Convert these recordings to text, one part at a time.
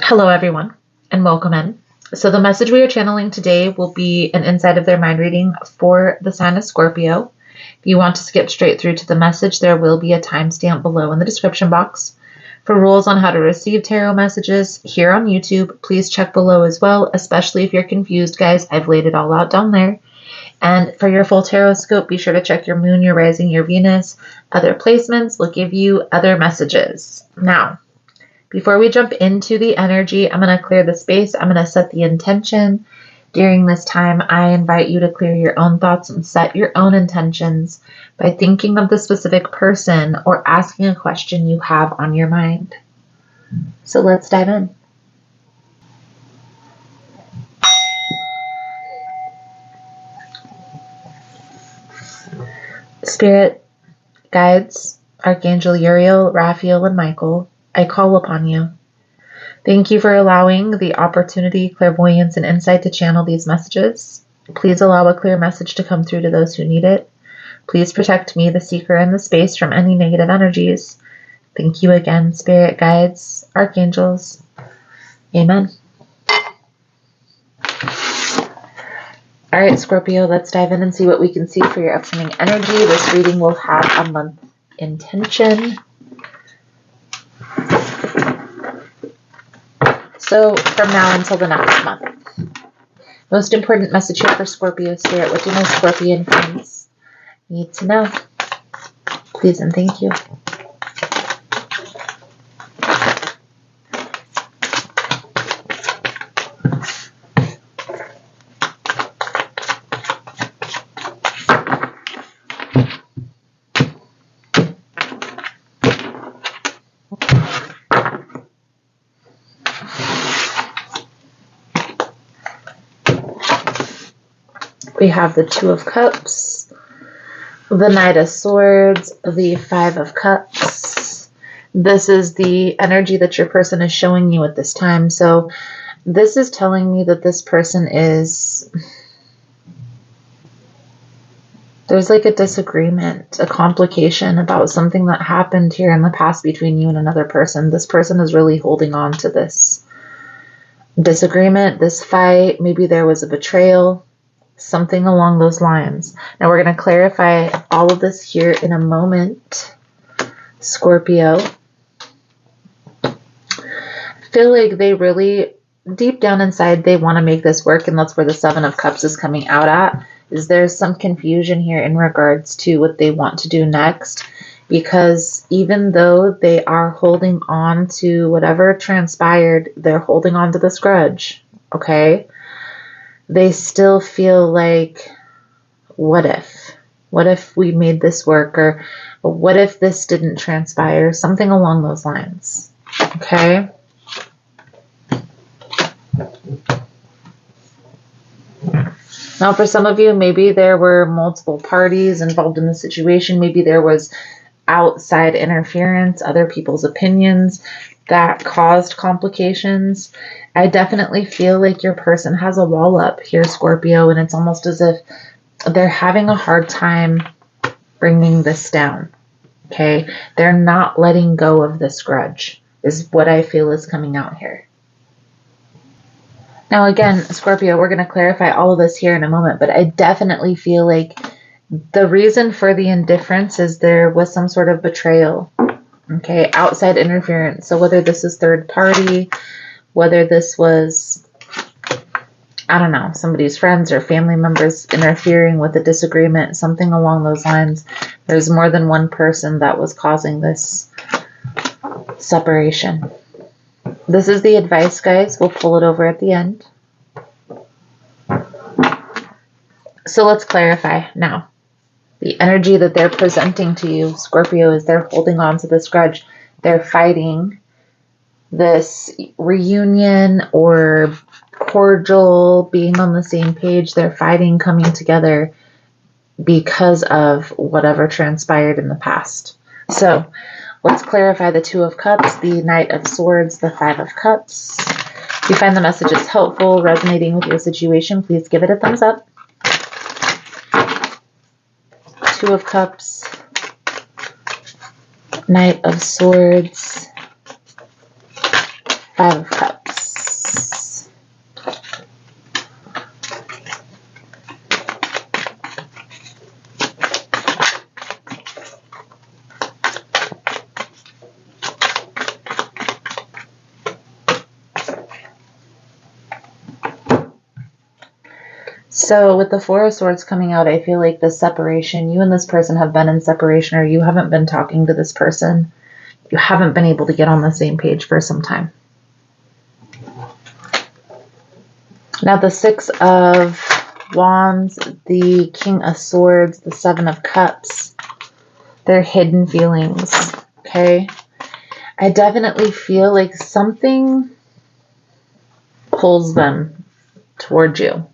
Hello, everyone, and welcome in. So, the message we are channeling today will be an inside of their mind reading for the sign of Scorpio. If you want to skip straight through to the message, there will be a timestamp below in the description box. For rules on how to receive tarot messages here on YouTube, please check below as well, especially if you're confused, guys. I've laid it all out down there. And for your full tarot scope, be sure to check your moon, your rising, your Venus. Other placements will give you other messages. Now, before we jump into the energy, I'm going to clear the space. I'm going to set the intention. During this time, I invite you to clear your own thoughts and set your own intentions by thinking of the specific person or asking a question you have on your mind. So let's dive in. Spirit, guides, Archangel Uriel, Raphael, and Michael, I call upon you. Thank you for allowing the opportunity, clairvoyance, and insight to channel these messages. Please allow a clear message to come through to those who need it. Please protect me, the seeker, in the space from any negative energies. Thank you again, spirit guides, archangels. Amen. All right, Scorpio, let's dive in and see what we can see for your upcoming energy. This reading will have a month intention. So from now until the next month. Most important message here for Scorpio Spirit. What do my Scorpion friends need to know? Please and thank you. We have the Two of Cups, the Knight of Swords, the Five of Cups. This is the energy that your person is showing you at this time. So this is telling me that this person is, there's like a disagreement, a complication about something that happened here in the past between you and another person. This person is really holding on to this disagreement, this fight. Maybe there was a betrayal. Something along those lines. Now we're going to clarify all of this here in a moment, Scorpio. I feel like they really, deep down inside, they want to make this work, and that's where the Seven of Cups is coming out at. Is there's some confusion here in regards to what they want to do next, because even though they are holding on to whatever transpired, they're holding on to this grudge, okay? They still feel like, what if? What if we made this work? Or what if this didn't transpire? Something along those lines. Okay? Now, for some of you, maybe there were multiple parties involved in the situation. Maybe there was outside interference, other people's opinions that caused complications. I definitely feel like your person has a wall up here, Scorpio, and it's almost as if they're having a hard time bringing this down, okay? They're not letting go of this grudge, is what I feel is coming out here. Now, again, Scorpio, we're going to clarify all of this here in a moment, but I definitely feel like the reason for the indifference is there was some sort of betrayal, okay? Outside interference. So whether this is third party, whether this was, I don't know, somebody's friends or family members interfering with a disagreement, something along those lines. There's more than one person that was causing this separation. This is the advice, guys. We'll pull it over at the end. So let's clarify now. The energy that they're presenting to you, Scorpio, is they're holding on to this grudge. They're fighting this reunion or cordial, being on the same page. They're fighting coming together because of whatever transpired in the past. So let's clarify the Two of Cups, the Knight of Swords, the Five of Cups. If you find the messages helpful, resonating with your situation, please give it a thumbs up. Two of Cups, Knight of Swords, Five of Cups. So with the Four of Swords coming out, I feel like the separation, you and this person have been in separation, or you haven't been talking to this person. You haven't been able to get on the same page for some time. Now the Six of Wands, the King of Swords, the Seven of Cups, they're hidden feelings, okay? I definitely feel like something pulls them towards you.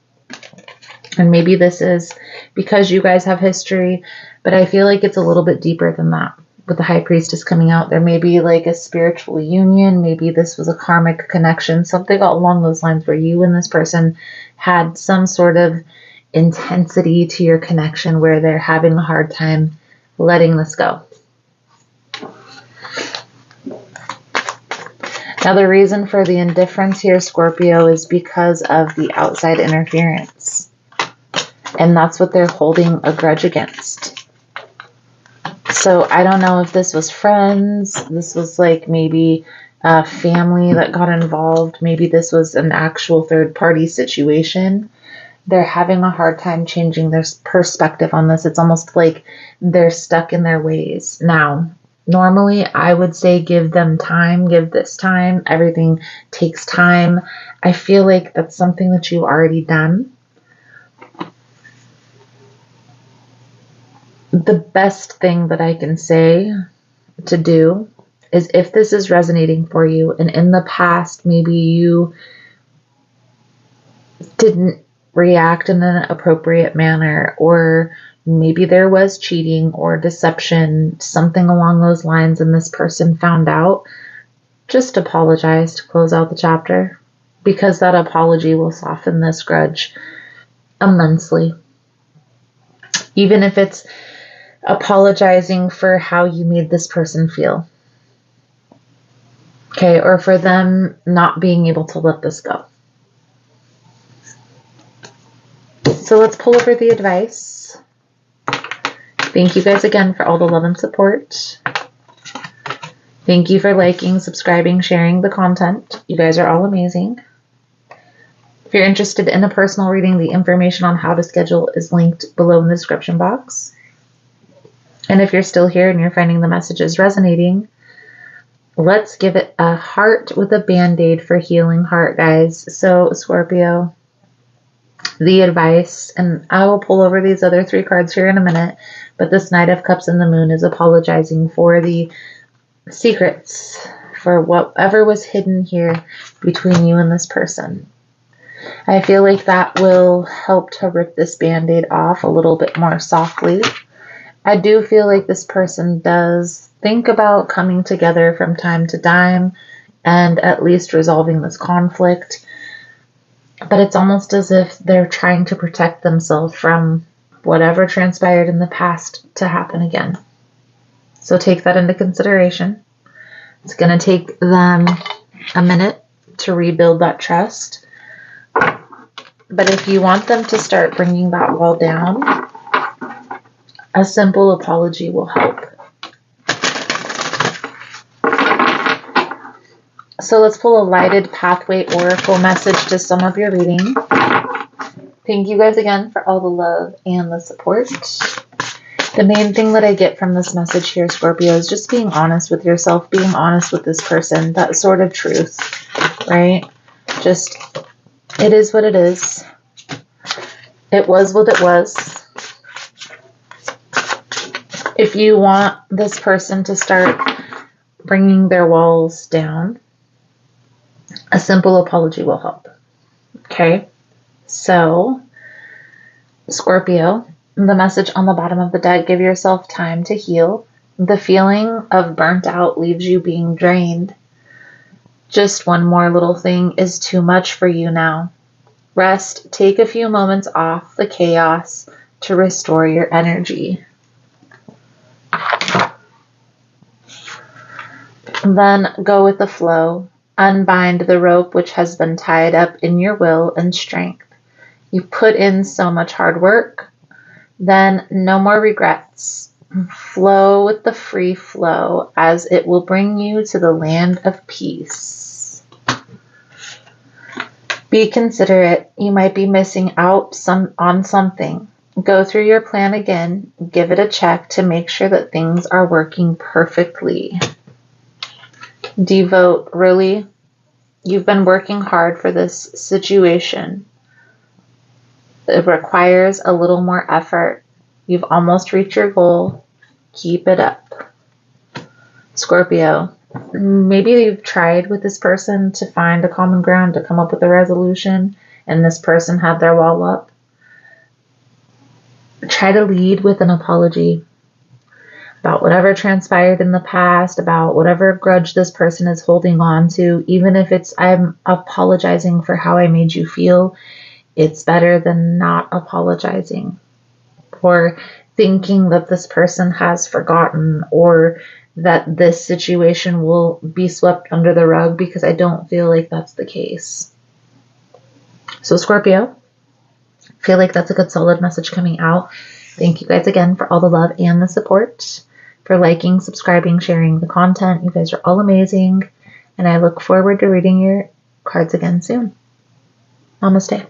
And maybe this is because you guys have history, but I feel like it's a little bit deeper than that. With the High Priestess coming out, there may be like a spiritual union. Maybe this was a karmic connection, something along those lines where you and this person had some sort of intensity to your connection where they're having a hard time letting this go. Now, the reason for the indifference here, Scorpio, is because of the outside interference. And that's what they're holding a grudge against. So I don't know if this was friends, this was like maybe a family that got involved, maybe this was an actual third-party situation. They're having a hard time changing their perspective on this. It's almost like they're stuck in their ways. Now, normally I would say give them time, give this time. Everything takes time. I feel like that's something that you've already done. The best thing that I can say to do is, if this is resonating for you and in the past maybe you didn't react in an appropriate manner, or maybe there was cheating or deception, something along those lines, and this person found out, just apologize to close out the chapter, because that apology will soften this grudge immensely. Even if it's apologizing for how you made this person feel. Okay, or for them not being able to let this go. So let's pull over the advice. Thank you guys again for all the love and support. Thank you for liking, subscribing, sharing the content. You guys are all amazing. If you're interested in a personal reading, the information on how to schedule is linked below in the description box. And if you're still here and you're finding the messages resonating, let's give it a heart with a band-aid for healing heart, guys. So, Scorpio, the advice, and I will pull over these other three cards here in a minute, but this Knight of Cups and the Moon is apologizing for the secrets, for whatever was hidden here between you and this person. I feel like that will help to rip this band-aid off a little bit more softly. I do feel like this person does think about coming together from time to time and at least resolving this conflict. But it's almost as if they're trying to protect themselves from whatever transpired in the past to happen again. So take that into consideration. It's going to take them a minute to rebuild that trust. But if you want them to start bringing that wall down, a simple apology will help. So let's pull a lighted pathway oracle message to sum up your reading. Thank you guys again for all the love and the support. The main thing that I get from this message here, Scorpio, is just being honest with yourself, being honest with this person, that sort of truth, right? Just, it is what it is. It was what it was. If you want this person to start bringing their walls down, a simple apology will help. Okay? So, Scorpio, the message on the bottom of the deck, give yourself time to heal. The feeling of burnt out leaves you being drained. Just one more little thing is too much for you now. Rest, take a few moments off the chaos to restore your energy. Then go with the flow. Unbind the rope which has been tied up in your will and strength. You put in so much hard work. Then no more regrets. Flow with the free flow, as it will bring you to the land of peace. Be considerate. You might be missing out on something. Go through your plan again. Give it a check to make sure that things are working perfectly. Devote, really? You've been working hard for this situation. It requires a little more effort. You've almost reached your goal. Keep it up. Scorpio, maybe you've tried with this person to find a common ground, to come up with a resolution, and this person had their wall up. Try to lead with an apology about whatever transpired in the past, about whatever grudge this person is holding on to. Even if it's, I'm apologizing for how I made you feel, it's better than not apologizing or thinking that this person has forgotten or that this situation will be swept under the rug, because I don't feel like that's the case. So Scorpio, I feel like that's a good solid message coming out. Thank you guys again for all the love and the support, for liking, subscribing, sharing the content. You guys are all amazing, and I look forward to reading your cards again soon. Namaste.